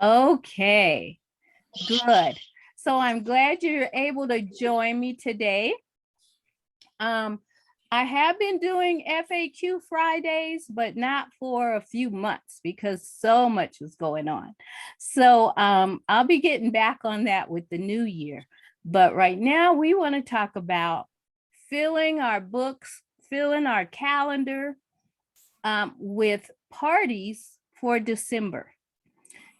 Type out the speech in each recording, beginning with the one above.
Okay, good. So I'm glad you're able to join me today. I have been doing FAQ Fridays, but not for a few months because so much was going on. So I'll be getting back on that with the new year. But right now we want to talk about filling our books, filling our calendar with parties for December.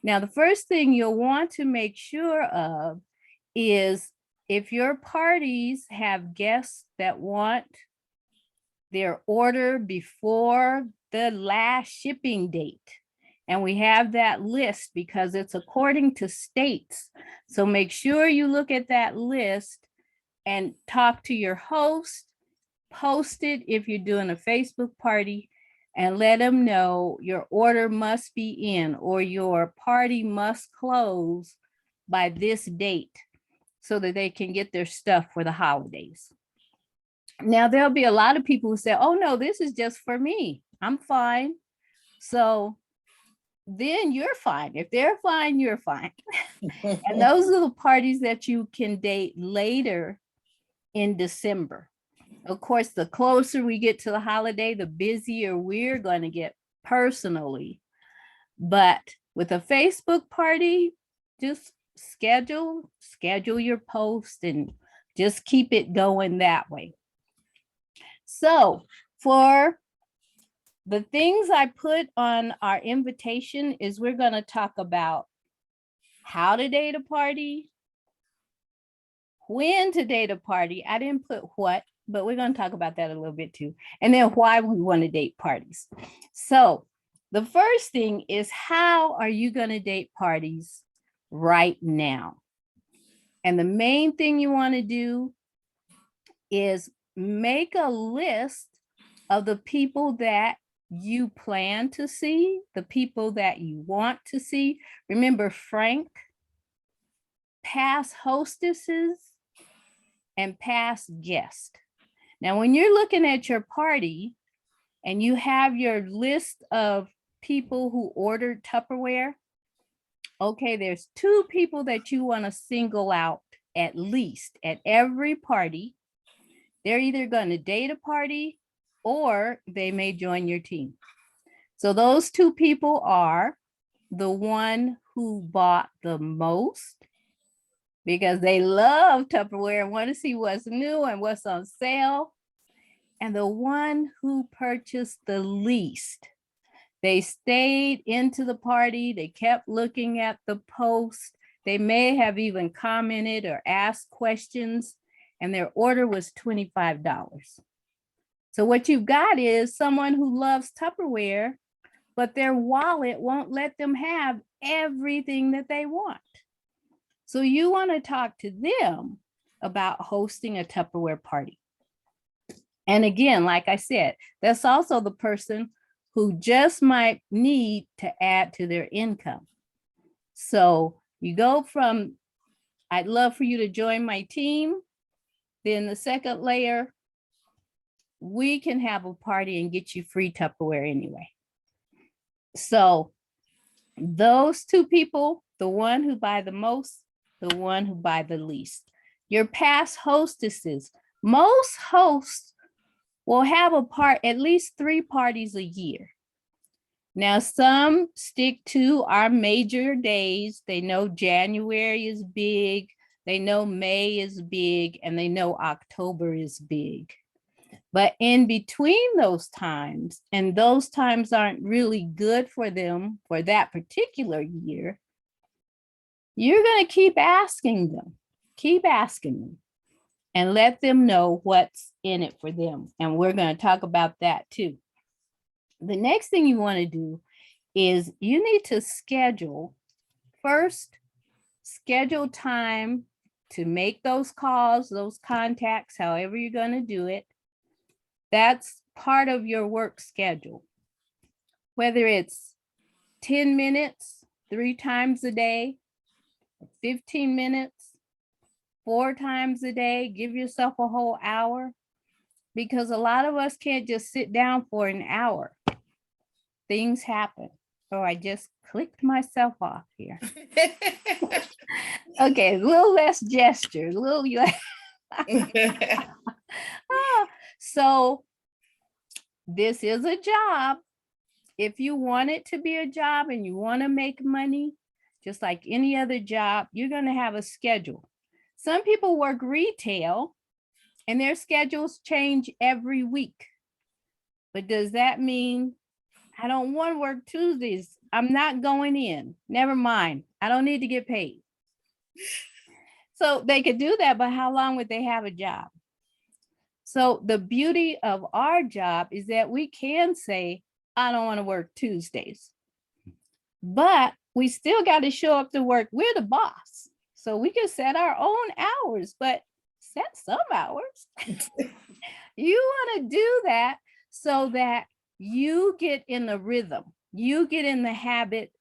Now, the first thing you'll want to make sure of is if your parties have guests that want their order before the last shipping date. And we have that list because it's according to states. So make sure you look at that list and talk to your host, post it if you're doing a Facebook party, and let them know your order must be in or your party must close by this date so that they can get their stuff for the holidays. Now, there'll be a lot of people who say, oh, no, this is just for me. I'm fine. So then you're fine. If they're fine, you're fine. And those are the parties that you can date later in December. Of course, the closer we get to the holiday, the busier we're going to get personally. But with a Facebook party, just schedule your post and just keep it going that way. So for the things I put on our invitation is we're going to talk about how to date a party, when to date a party. I didn't put what, but we're going to talk about that a little bit too. And then why we want to date parties. So the first thing is, how are you going to date parties right now? And the main thing you want to do is make a list of the people that you plan to see, the people that you want to see. Remember Frank, past hostesses, and past guests. Now, when you're looking at your party and you have your list of people who ordered Tupperware, okay, there's 2 people that you want to single out at least at every party. They're either going to date a party or they may join your team. So those 2 people are the one who bought the most because they love Tupperware and want to see what's new and what's on sale, and the one who purchased the least. They stayed into the party. They kept looking at the post. They may have even commented or asked questions, and their order was $25. So what you've got is someone who loves Tupperware, but their wallet won't let them have everything that they want. So you want to talk to them about hosting a Tupperware party. And again, like I said, that's also the person who just might need to add to their income. So you go from, I'd love for you to join my team. Then the second layer, we can have a party and get you free Tupperware anyway. So those 2 people, the one who buy the most, the one who buy the least. Your past hostesses, most hosts will have at least 3 parties a year. Now, some stick to our major days. They know January is big, they know May is big, and they know October is big. But in between those times, and those times aren't really good for them for that particular year, you're going to keep asking them, and let them know what's in it for them. And we're going to talk about that too. The next thing you want to do is you need to schedule time to make those calls, those contacts, however you're going to do it. That's part of your work schedule. Whether it's 10 minutes, 3 times a day, 15 minutes, 4 times a day, give yourself a whole hour, because a lot of us can't just sit down for an hour. Things happen. Oh, I just clicked myself off here. Okay, a little less gesture, a little less. So this is a job. If you want it to be a job and you want to make money, just like any other job, you're going to have a schedule. Some people work retail and their schedules change every week. But does that mean I don't want to work Tuesdays? I'm not going in. Never mind. I don't need to get paid. So they could do that, but how long would they have a job? So the beauty of our job is that we can say, I don't want to work Tuesdays, but we still got to show up to work. We're the boss. So we can set our own hours, but set some hours. You want to do that so that you get in the rhythm. You get in the habit.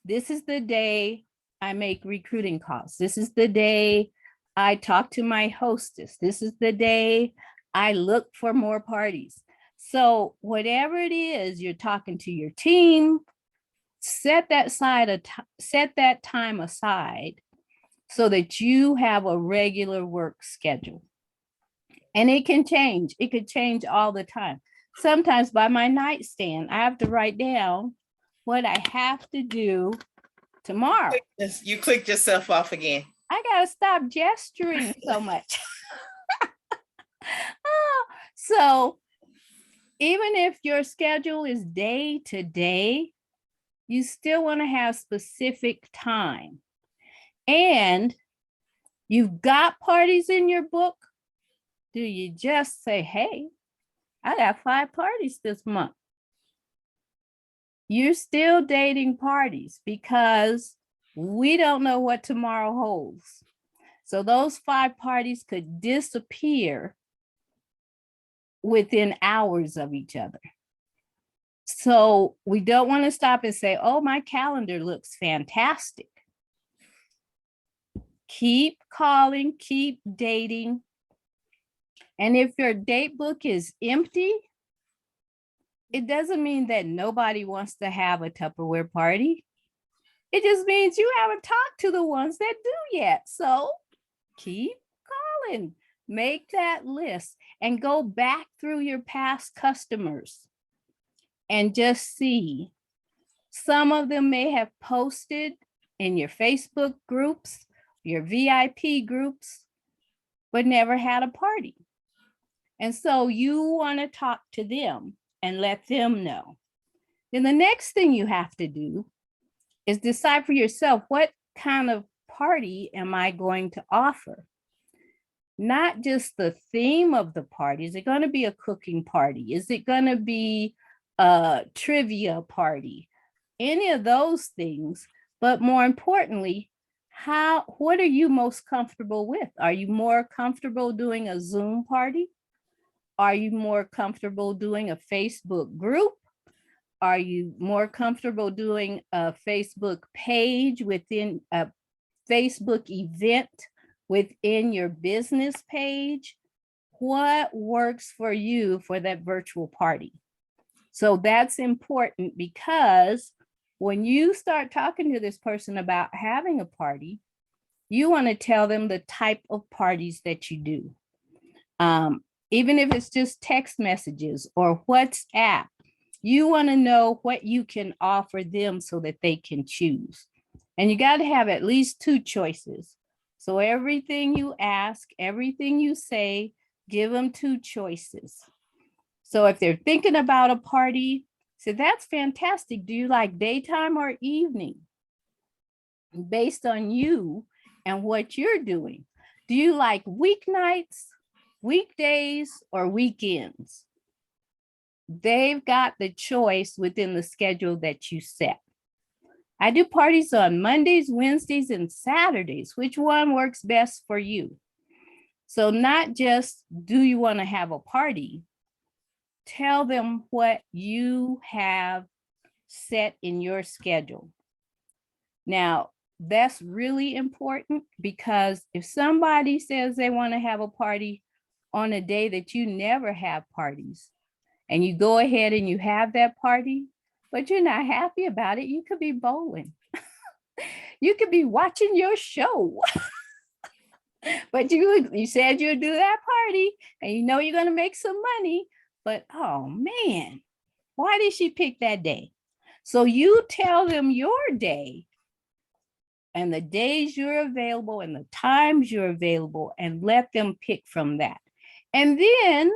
This is the day I make recruiting calls. This is the day I talk to my hostess. This is the day I look for more parties. So whatever it is, you're talking to your team, set that time aside so that you have a regular work schedule. And it can change. It could change all the time. Sometimes by my nightstand, I have to write down what I have to do tomorrow. You clicked yourself off again. I got to stop gesturing so much. So even if your schedule is day to day, you still want to have specific time. And you've got parties in your book. Do you just say, hey, I got 5 parties this month? You're still dating parties because we don't know what tomorrow holds. So those 5 parties could disappear within hours of each other. So we don't want to stop and say, oh, my calendar looks fantastic. Keep calling, keep dating. And if your date book is empty, it doesn't mean that nobody wants to have a Tupperware party. It just means you haven't talked to the ones that do yet. So keep calling, make that list and go back through your past customers and just see. Some of them may have posted in your Facebook groups, your VIP groups, but never had a party. And so you want to talk to them and let them know. Then the next thing you have to do is decide for yourself, what kind of party am I going to offer? Not just the theme of the party. Is it going to be a cooking party? Is it going to be a trivia party? Any of those things. But more importantly, what are you most comfortable with? Are you more comfortable doing a Zoom party? Are you more comfortable doing a Facebook group? Are you more comfortable doing a Facebook page within a Facebook event within your business page? What works for you for that virtual party? So that's important, because when you start talking to this person about having a party, you want to tell them the type of parties that you do. Even if it's just text messages or WhatsApp, you want to know what you can offer them so that they can choose. And you got to have at least 2 choices. So everything you ask, everything you say, give them 2 choices. So if they're thinking about a party, say, that's fantastic. Do you like daytime or evening? Based on you and what you're doing. Do you like weeknights, weekdays, or weekends? They've got the choice within the schedule that you set. I do parties on Mondays, Wednesdays, and Saturdays. Which one works best for you? So not just, do you want to have a party? Tell them what you have set in your schedule. Now, that's really important, because if somebody says they want to have a party on a day that you never have parties, and you go ahead and you have that party, but you're not happy about it. You could be bowling. You could be watching your show. But you said you'd do that party and you know you're going to make some money. But oh man, why did she pick that day? So you tell them your day and the days you're available and the times you're available and let them pick from that. And then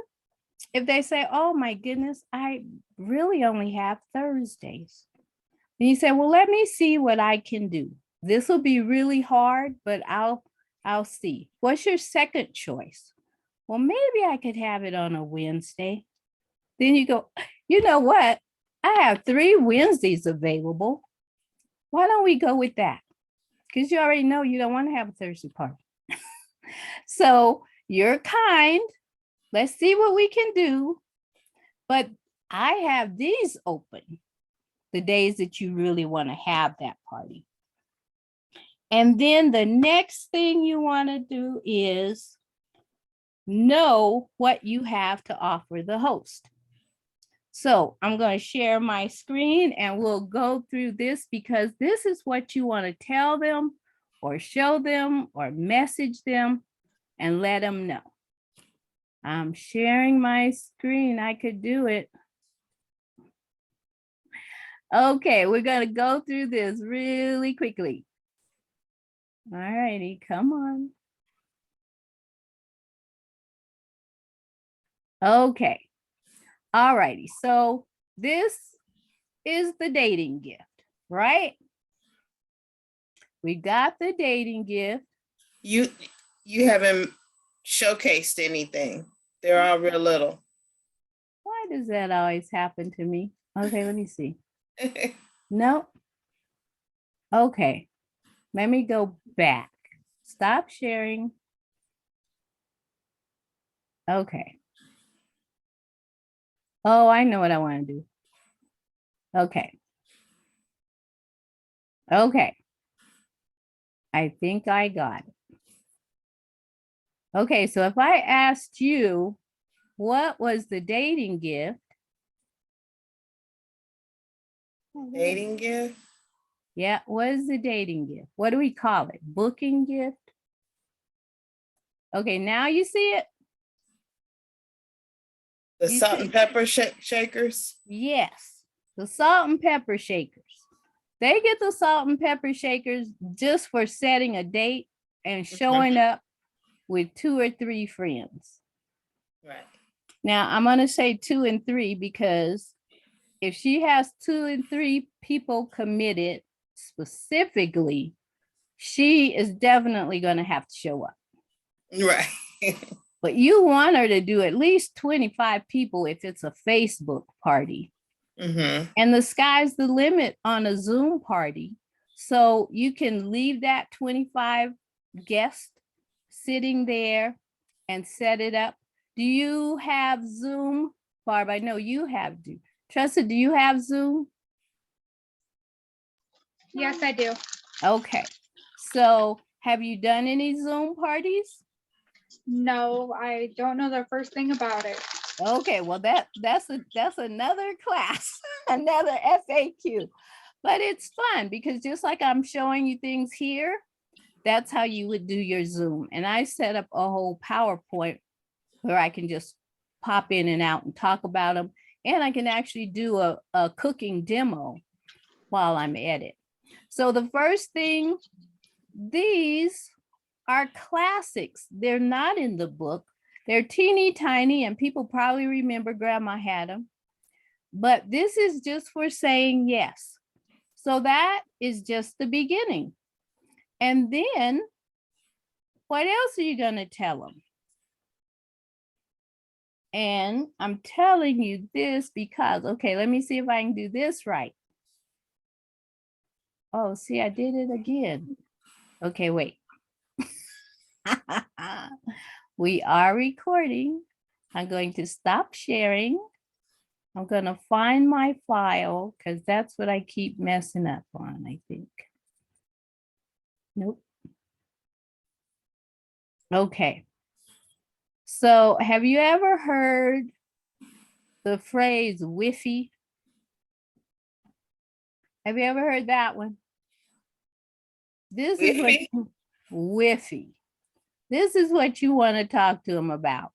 if they say, oh my goodness, I really only have Thursdays. And you say, well, let me see what I can do. This will be really hard, but I'll see. What's your second choice? Well, maybe I could have it on a Wednesday. Then you go, you know what? I have 3 Wednesdays available. Why don't we go with that? Because you already know you don't want to have a Thursday party. So you're kind. Let's see what we can do. But I have these open, the days that you really want to have that party. And then the next thing you want to do is know what you have to offer the host. So I'm going to share my screen and we'll go through this because this is what you want to tell them or show them or message them and let them know. I'm sharing my screen. I could do it. Okay, we're going to go through this really quickly. All righty, come on. Okay. All righty. So this is the dating gift, right? We got the dating gift. You haven't showcased anything. They're all real little. Why does that always happen to me? Okay, let me see. No. Okay. Let me go back. Stop sharing. Okay. Oh, I know what I want to do. Okay. Okay. I think I got it. Okay, so if I asked you, what was the dating gift? Dating gift? Yeah, what is the dating gift? What do we call it? Booking gift? Okay, now you see it? The You salt see- and pepper shakers? Yes, the salt and pepper shakers. They get the salt and pepper shakers just for setting a date and showing up with 2 or 3 friends. Right. Now, I'm going to say 2 and 3 because if she has 2 and 3 people committed specifically, she is definitely going to have to show up. Right. But you want her to do at least 25 people if it's a Facebook party. Mm-hmm. And the sky's the limit on a Zoom party. So you can leave that 25 guests sitting there and set it up. Do you have Zoom, Barb? I know you have. Tressa, do you have Zoom? Yes, I do. Okay. So have you done any Zoom parties? No, I don't know the first thing about it. Okay, well that's another class, another FAQ. But it's fun because just like I'm showing you things here, that's how you would do your Zoom. And I set up a whole PowerPoint where I can just pop in and out and talk about them. And I can actually do a cooking demo while I'm at it. So the first thing, these are classics. They're not in the book. They're teeny tiny and people probably remember grandma had them. But this is just for saying yes. So that is just the beginning. And then what else are you going to tell them? And I'm telling you this because, okay, let me see if I can do this right. Oh, see, I did it again. Okay, wait. We are recording. I'm going to stop sharing. I'm going to find my file because that's what I keep messing up on, I think. Nope. Okay. So have you ever heard the phrase whiffy? Have you ever heard that one? This is what Whiffy? whiffy. This is what you want to talk to them about.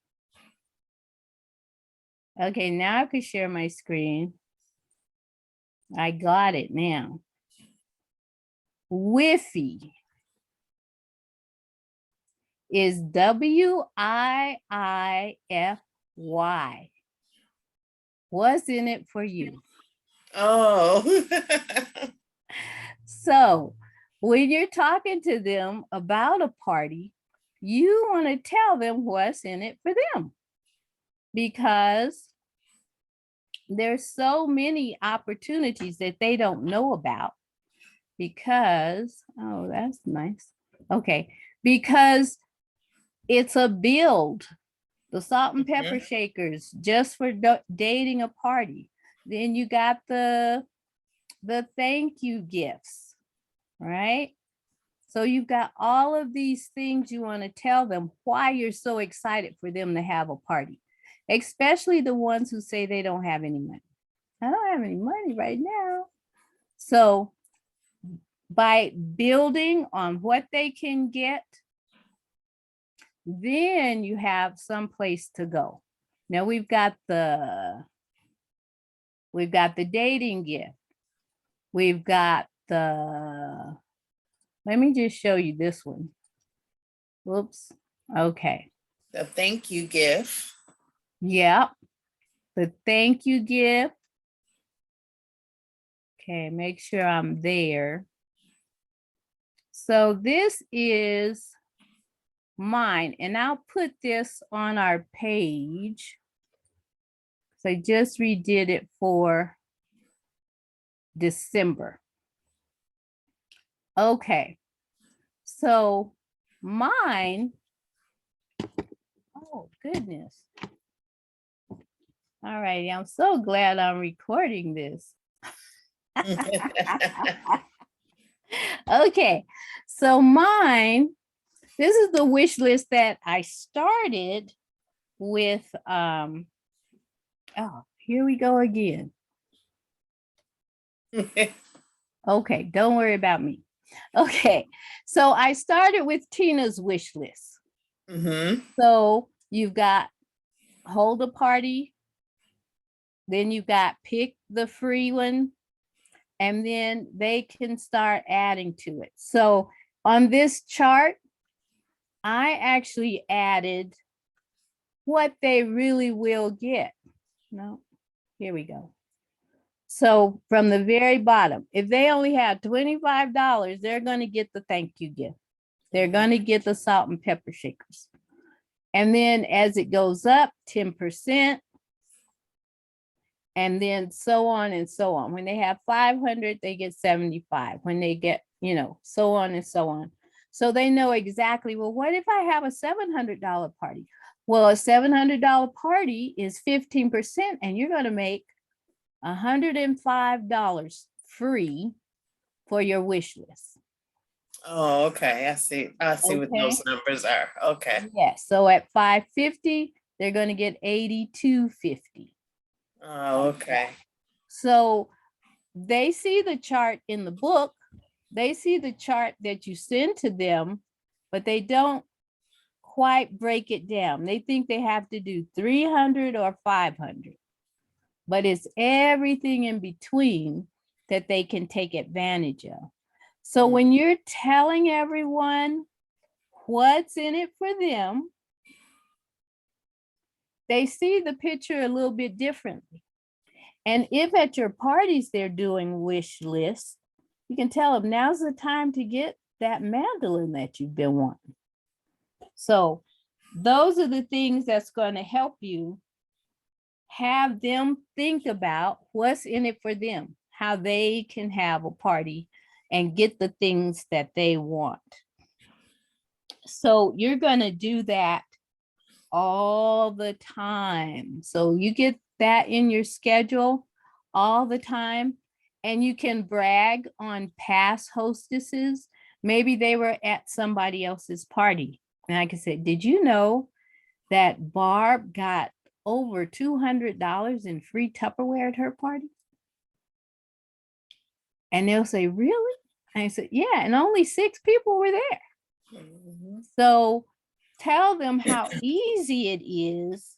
Okay, now I can share my screen. I got it now. Whiffy is WIIFY. What's in it for you? Oh. So when you're talking to them about a party, you want to tell them what's in it for them, because there's so many opportunities that they don't know about, because, oh, that's nice. Okay, because it's a build. The salt and pepper shakers just for dating a party. Then you got the thank you gifts, right? So you've got all of these things you want to tell them why you're so excited for them to have a party, especially the ones who say they don't have any money. I don't have any money right now. So by building on what they can get, then you have some place to go. Now we've got the dating gift. We've got the, let me just show you this one. Whoops. Okay. The thank you gift. Yep. The thank you gift. Okay, make sure I'm there. So this is mine, and I'll put this on our page. So I just redid it for December. Okay, so mine, oh goodness. All right, I'm so glad I'm recording this. Okay, so mine, this is the wish list that I started with, oh, here we go again. Okay, don't worry about me. Okay, so I started with Tina's wish list. So you've got hold a party, then you've got pick the free one, and then they can start adding to it. So on this chart, I actually added what they really will get. No, here we go. So from the very bottom, if they only have $25, they're going to get the thank you gift. They're going to get the salt and pepper shakers. And then as it goes up, 10%, and then so on and so on. When they have 500, they get 75. When they get, so on and so on. So they know exactly, well, what if I have a $700 party? Well, a $700 party is 15%, and you're going to make $105 free for your wish list. Oh, okay. I see what those numbers are. Okay. Yeah. So at $550, they're going to get $82.50. Oh, okay. So they see the chart in the book. They see the chart that you send to them, but they don't quite break it down. They think they have to do 300 or 500, but it's everything in between that they can take advantage of. So when you're telling everyone what's in it for them, they see the picture a little bit differently. And if at your parties they're doing wish lists, you can tell them now's the time to get that mandolin that you've been wanting. So those are the things that's going to help you have them think about what's in it for them, how they can have a party and get the things that they want. So you're going to do that all the time. So you get that in your schedule all the time, and you can brag on past hostesses. Maybe they were at somebody else's party, and I can say, did you know that Barb got over $200 in free Tupperware at her party? And they'll say, really? And I said, yeah, and only 6 people were there. Mhm. So tell them how easy it is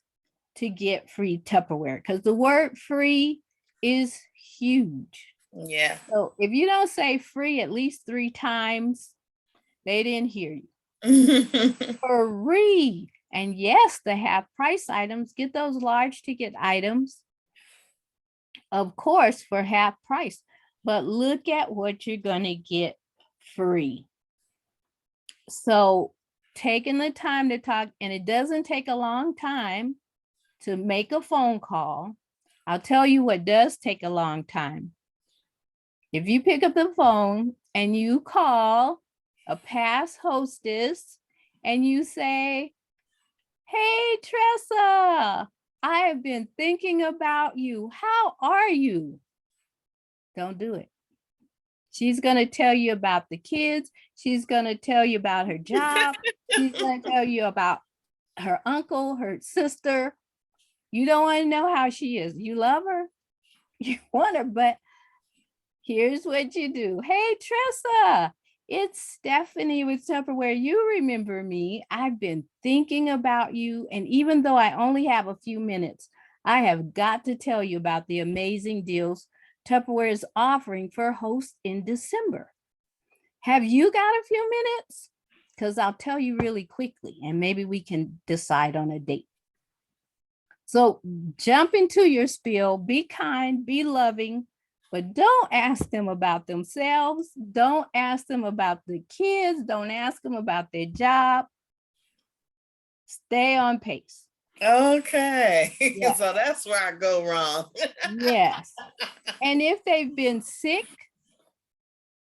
to get free Tupperware, because the word free is huge. Yeah. So if you don't say free at least 3 times, they didn't hear you. Free. And yes, the half price items, get those large ticket items, of course, for half price. But look at what you're going to get free. So taking the time to talk, and it doesn't take a long time to make a phone call. I'll tell you what does take a long time. If you pick up the phone and you call a past hostess and you say, hey, Tressa, I have been thinking about you. How are you? Don't do it. She's going to tell you about the kids. She's going to tell you about her job. She's going to tell you about her uncle, her sister. You don't want to know how she is. You love her. You want her, but here's what you do. Hey, Tressa, it's Stephanie with Tupperware. You remember me. I've been thinking about you. And even though I only have a few minutes, I have got to tell you about the amazing deals Tupperware is offering for hosts in December. Have you got a few minutes? Because I'll tell you really quickly and maybe we can decide on a date. So jump into your spiel, be kind, be loving, but don't ask them about themselves. Don't ask them about the kids. Don't ask them about their job. Stay on pace. Okay. Yeah. So that's where I go wrong. Yes. And if they've been sick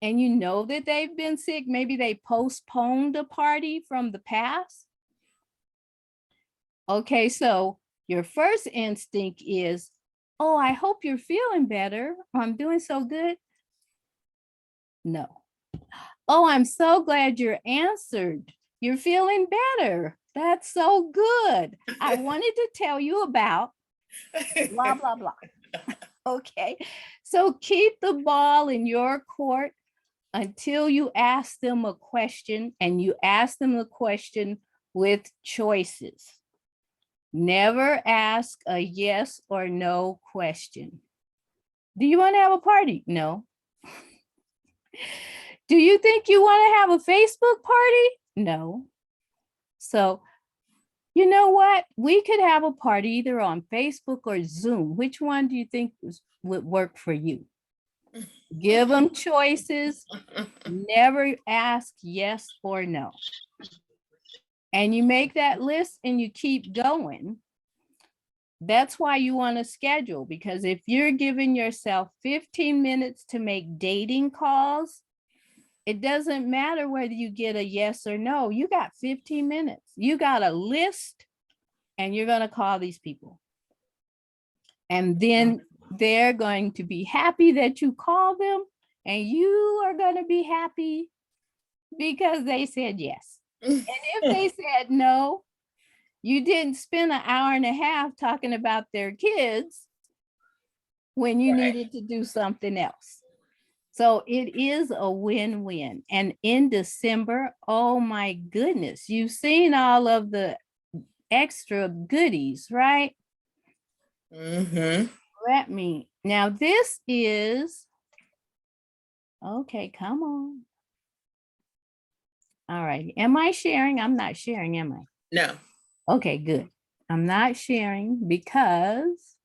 and you know that they've been sick, maybe they postponed a party from the past. Okay, so your first instinct is, oh, I hope you're feeling better. I'm doing so good. No. Oh, I'm so glad you're answered. You're feeling better. That's so good. I wanted to tell you about blah, blah, blah. Okay. So keep the ball in your court until you ask them a question, and you ask them the question with choices. Never ask a yes or no question. Do you want to have a party? No. Do you think you want to have a Facebook party? No. So, you know what? We could have a party either on Facebook or Zoom. Which one do you think would work for you? Give them choices. Never ask yes or no. And you make that list and you keep going. That's why you want to schedule, because if you're giving yourself 15 minutes to make dating calls, it doesn't matter whether you get a yes or no. You got 15 minutes. You got a list and you're going to call these people. And then they're going to be happy that you called them, and you are going to be happy because they said yes. And if they said no, you didn't spend an hour and a half talking about their kids when you needed to do something else. So it is a win-win. And in December, oh my goodness, you've seen all of the extra goodies, right? Mm-hmm. Now this is, okay, come on. All right, am I sharing? I'm not sharing, am I? No. Okay, good. I'm not sharing because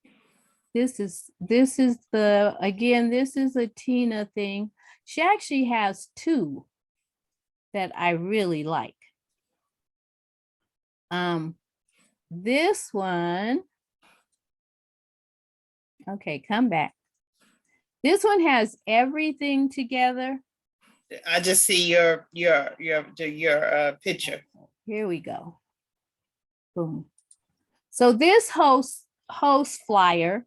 this is again, this is a Tina thing. She actually has 2 that I really like. This one, okay, come back. This one has everything together. I just see your picture. Here we go. Boom. So this host flyer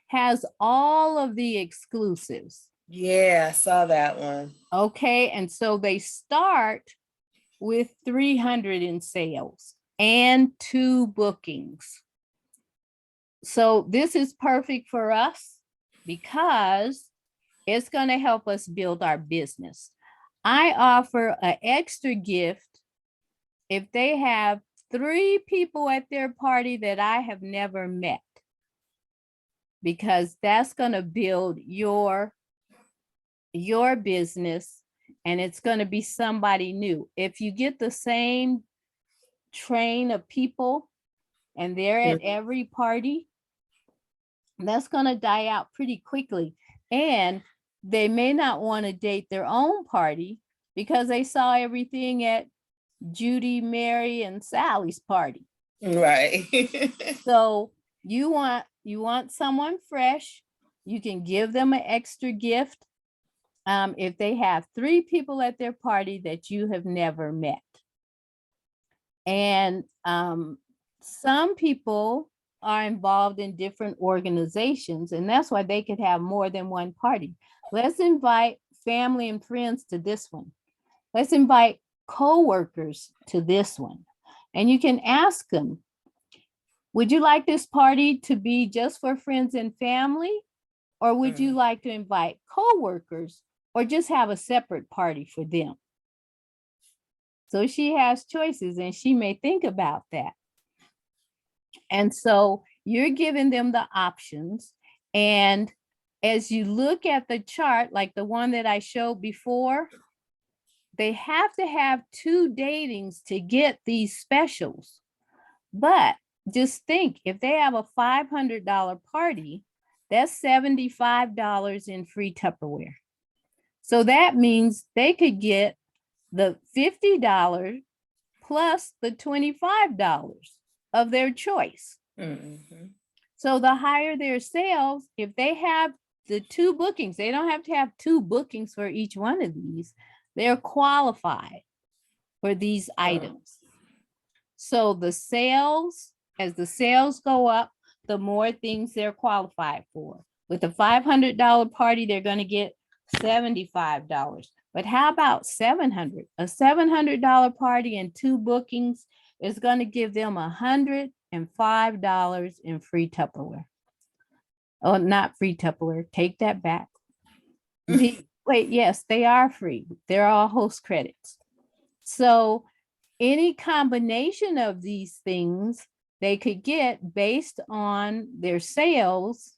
has all of the exclusives. Yeah, I saw that one. Okay, and so they start with 300 in sales and 2 bookings. So this is perfect for us because It's going to help us build our business. I offer an extra gift if they have 3 people at their party that I have never met, because that's going to build your business, and it's going to be somebody new. If you get the same train of people and they're at every party, that's going to die out pretty quickly. And they may not want to date their own party because they saw everything at Judy, Mary, and Sally's party. Right. So you want someone fresh. You can give them an extra gift if they have 3 people at their party that you have never met. And some people are involved in different organizations, and that's why they could have more than one party. Let's invite family and friends to this one. Let's invite co-workers to this one. And you can ask them, would you like this party to be just for friends and family? Or would you like to invite co-workers or just have a separate party for them? So she has choices, and she may think about that. And so you're giving them the options. And as you look at the chart, like the one that I showed before, they have to have 2 datings to get these specials. But just think, if they have a $500 party, that's $75 in free Tupperware. So that means they could get the $50 plus the $25 of their choice. So the higher their sales, if they have the 2 bookings, they don't have to have 2 bookings for each one of these. They're qualified for these items. So the sales, as the sales go up, the more things they're qualified for. With a $500 party, they're going to get $75. But how about $700? A $700 party and 2 bookings is going to give them $105 in free Tupperware. Oh, not free Tupperware. Take that back. Wait, yes, they are free. They're all host credits. So any combination of these things they could get based on their sales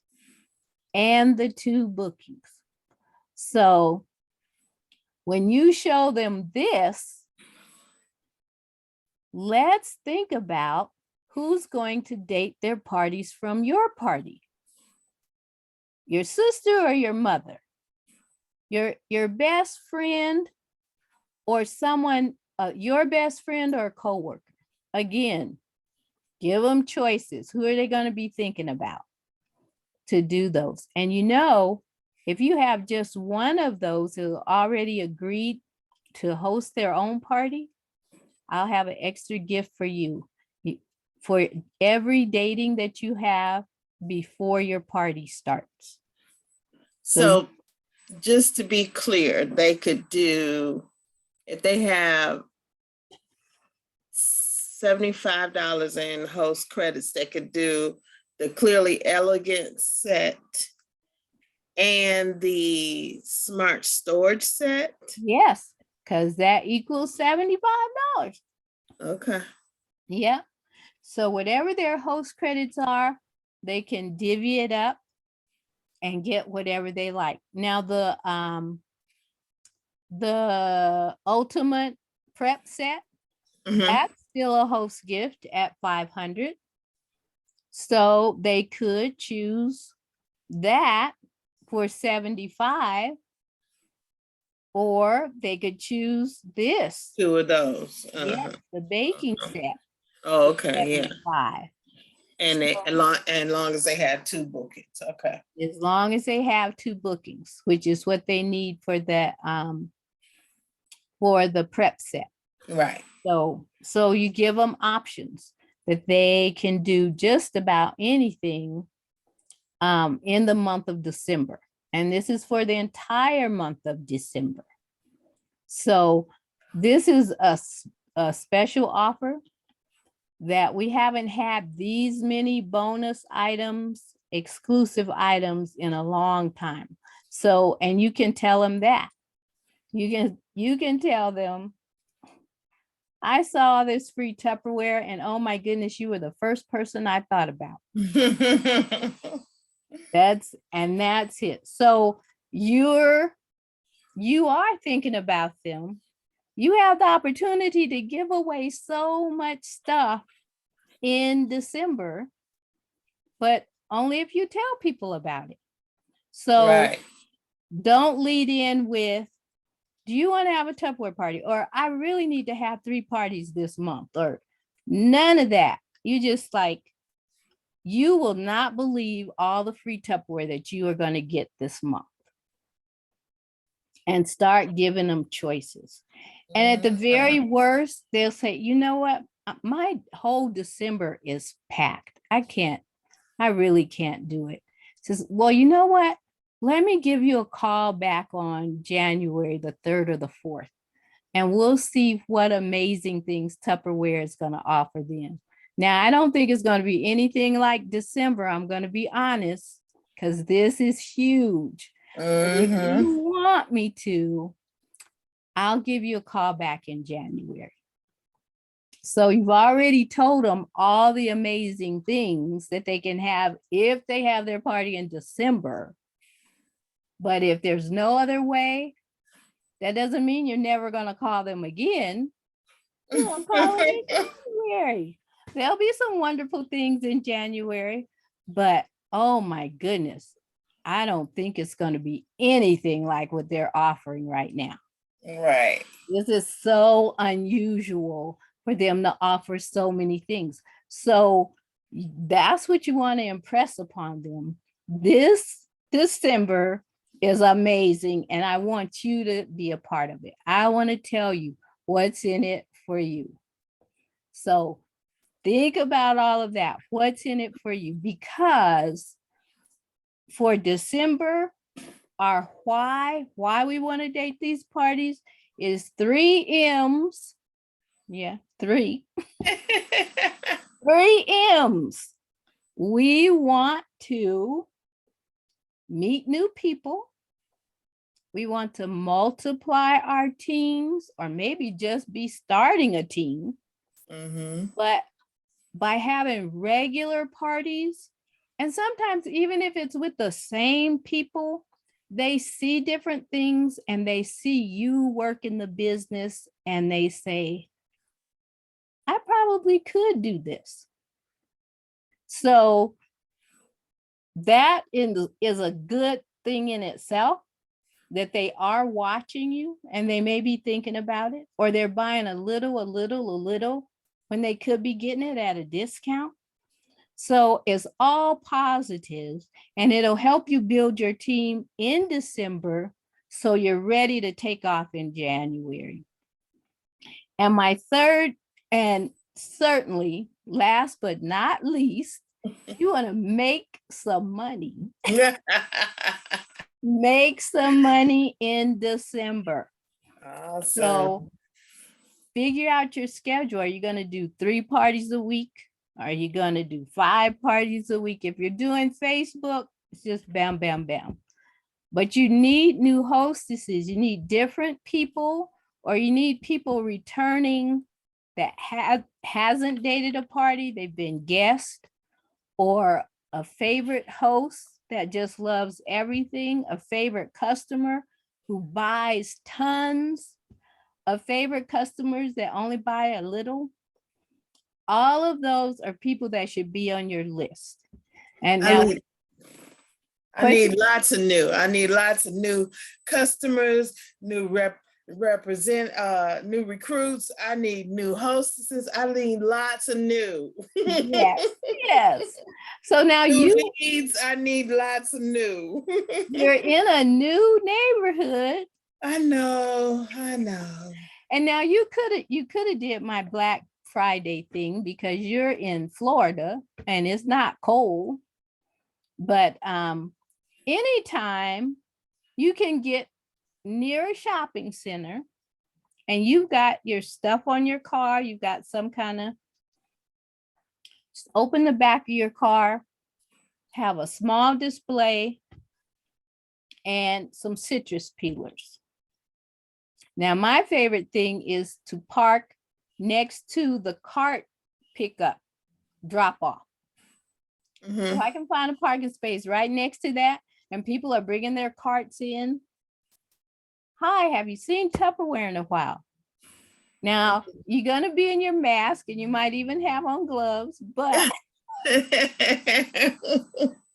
and the 2 bookings. So when you show them this, let's think about who's going to date their parties from your party. Your sister or your mother? Your best friend or someone, your best friend or coworker? Again, give them choices. Who are they going to be thinking about to do those? And you know, if you have just one of those who already agreed to host their own party, I'll have an extra gift for you for every dating that you have before your party starts. So just to be clear, they could do, if they have $75 in host credits, they could do the Clearly Elegant set and the Smart Storage set. Yes, because that equals $75. Okay. Yeah. So whatever their host credits are, they can divvy it up and get whatever they like. Now the ultimate prep set, that's still a host gift at $500. So they could choose that for $75, or they could choose this. 2 of those. Yeah, the baking set. Oh, okay, yeah. $75. And they, as long as they have 2 bookings. Okay. As long as they have 2 bookings, which is what they need for the prep set. Right. So you give them options that they can do just about anything in the month of December. And this is for the entire month of December. So this is a special offer that we haven't had these many bonus items, exclusive items in a long time. So, and you can tell them that. You can tell them, I saw this free Tupperware and oh my goodness, you were the first person I thought about. That's it. So you are thinking about them. You have the opportunity to give away so much stuff in December, but only if you tell people about it. So Right. don't lead in with, do you want to have a Tupperware party? Or I really need to have 3 parties this month, or none of that. You just like, you will not believe all the free Tupperware that you are going to get this month. And start giving them choices. And at the very worst, they'll say, you know what? My whole December is packed. I really can't do it. Says, well, you know what? Let me give you a call back on January the 3rd or the 4th, and we'll see what amazing things Tupperware is going to offer them. Now, I don't think it's going to be anything like December. I'm going to be honest, because this is huge. If you want me to, I'll give you a call back in January. So you've already told them all the amazing things that they can have if they have their party in December. But if there's no other way, that doesn't mean you're never going to call them again. You're going to call them in January. There'll be some wonderful things in January, but oh my goodness, I don't think it's going to be anything like what they're offering right now. Right. This is so unusual for them to offer so many things. So that's what you want to impress upon them. This December is amazing, and I want you to be a part of it. I want to tell you what's in it for you. So think about all of that. What's in it for you? Because for December, our why we want to date these parties is 3 M's. Yeah, 3. 3 M's. We want to meet new people. We want to multiply our teams, or maybe just be starting a team. But by having regular parties, and sometimes even if it's with the same people, they see different things and they see you work in the business and they say, I probably could do this. So that is a good thing in itself, that they are watching you and they may be thinking about it, or they're buying a little when they could be getting it at a discount. So it's all positive, and it'll help you build your team in December so you're ready to take off in January. And my third, and certainly last but not least, you want to make some money. Make some money in December. Awesome. So figure out your schedule. Are you going to do 3 parties a week? Are you going to do 5 parties a week? If you're doing Facebook, it's just bam, bam, bam. But you need new hostesses. You need different people, or you need people returning that hasn't dated a party. They've been guests, or a favorite host that just loves everything, a favorite customer who buys tons, a favorite customers that only buy a little. All of those are people that should be on your list. And now I need lots of new customers, new new recruits. I need new hostesses. I need lots of new. Yes. So now needs, I need lots of new. You're in a new neighborhood. I know. And now you could have did my Black Friday thing because you're in Florida and it's not cold. But anytime you can get near a shopping center and you've got your stuff on your car, you've got some kind of, just open the back of your car, have a small display and some citrus peelers. Now, my favorite thing is to park next to the cart pickup drop off. Mhm. If I can find a parking space right next to that and people are bringing their carts in. Hi, have you seen Tupperware in a while? Now, you're going to be in your mask and you might even have on gloves, but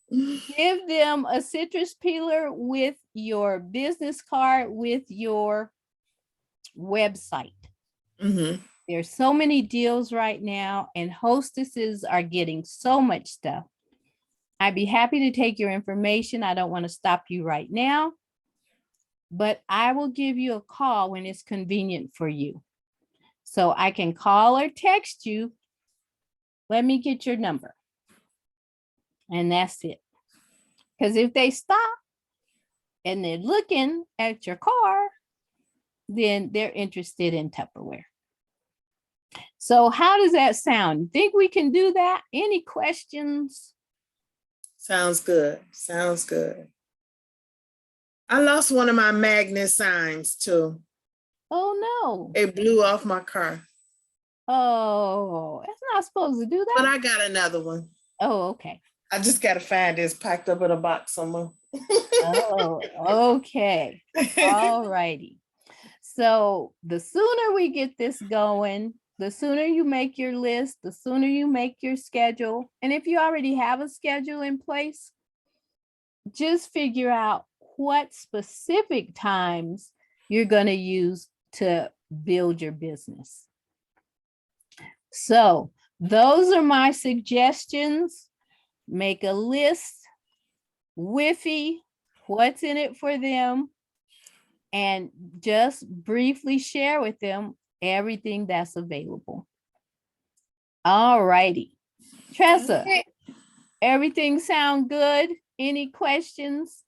give them a citrus peeler with your business card, with your website. Mhm. There's so many deals right now, and hostesses are getting so much stuff. I'd be happy to take your information. I don't want to stop you right now, but I will give you a call when it's convenient for you. So I can call or text you. Let me get your number. And that's it. Because if they stop and they're looking at your car, then they're interested in Tupperware. So how does that sound? Think we can do that? Any questions? Sounds good. Sounds good. I lost one of my magnet signs too. Oh no. It blew off my car, Oh, it's not supposed to do but that. I got another one. Oh, okay. I just gotta find this packed up in a box somewhere. Oh, okay. All righty. So the sooner we get this going, the sooner you make your list, the sooner you make your schedule. And if you already have a schedule in place, just figure out what specific times you're going to use to build your business. So those are my suggestions. Make a list, Wi-Fi, what's in it for them, and just briefly share with them everything that's available. All righty. Tressa, Okay. everything sound good? Any questions?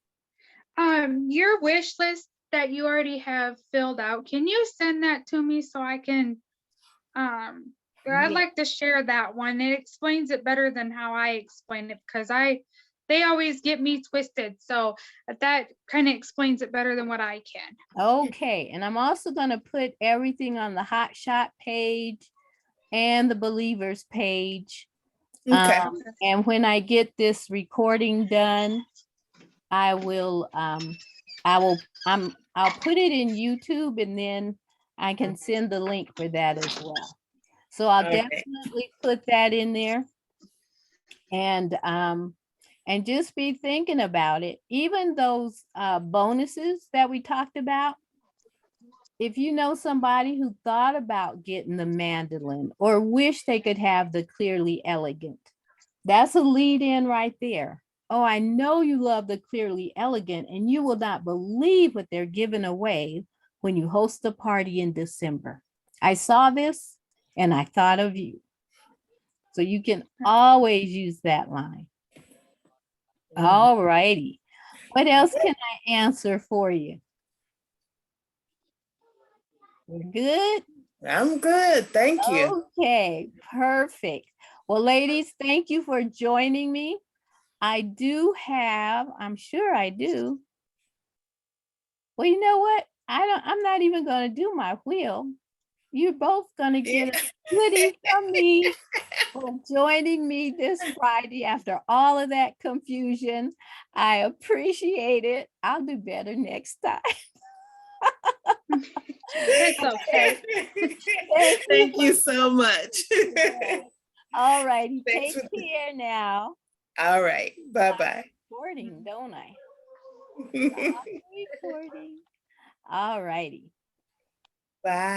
Your wish list that you already have filled out, can you send that to me so I can, I'd Yeah. like to share that one. It explains it better than how I explain it because they always get me twisted. So that kind of explains it better than what I can. Okay, and I'm also going to put everything on the Hot Shot page and the Believers page. Okay. And when I get this recording done, I'll put it in YouTube and then I can send the link for that as well. So I'll Okay. definitely put that in there. And just be thinking about it. Even those bonuses that we talked about, if you know somebody who thought about getting the mandolin or wish they could have the Clearly Elegant, that's a lead in right there. Oh, I know you love the Clearly Elegant and you will not believe what they're giving away when you host a party in December. I saw this and I thought of you. So you can always use that line. All righty. What else can I answer for you? We're good? I'm good. Thank you. Okay, perfect. Well, ladies, thank you for joining me. I do have, I'm sure I do. Well, you know what? I'm not even going to do my wheel. You're both going to get a goodie from me for joining me this Friday after all of that confusion. I appreciate it. I'll do better next time. It's okay. Thank you so much. All righty. Thanks Take for- care now. All right. Bye-bye. Recording, don't I? Recording. All righty. Bye.